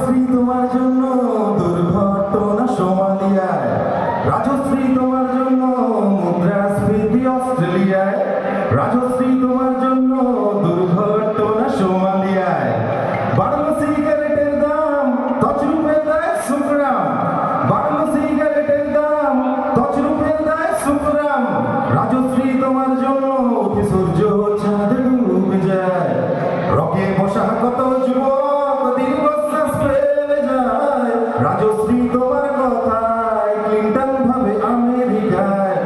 রাজশ্রী তোমার জন্য দুর্ঘটনা সোমালিয়ায়, রাজশ্রী তোমার জন্য মুদ্রাস্ফীতি অস্ট্রেলিয়ায়, রাজশ্রী তোমার জন্য দুর্ঘটনা সোমালিয়ায়। বাড়লো সিগারেটের দাম, তছরূপের দেয় সুকরাম, বাড়লো সিগারেটের দাম, তছরূপের দেয় সুকরাম। রাজশ্রী তোমার জন্য সূর্য চাঁদ ডুবে যায়, রকে বসা কত যুবক দীর্ঘশ্বাস ফেলে যায়। রাজশ্রী তোমার কথায় ক্লিন্টন ভাবে আমেরিকায়,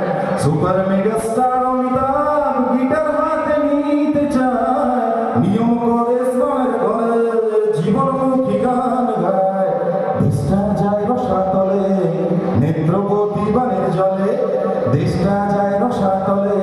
সুপার মেগাস্টার অমিতাভ গিটার হাতে নিতে চায়। নিয়ম করে স্মরণ করে জীবনমুখী গান গায়, দেশটা যায় রসাতলে নেত্রপতি বানের জলে, দেশটা যায় রসাতলে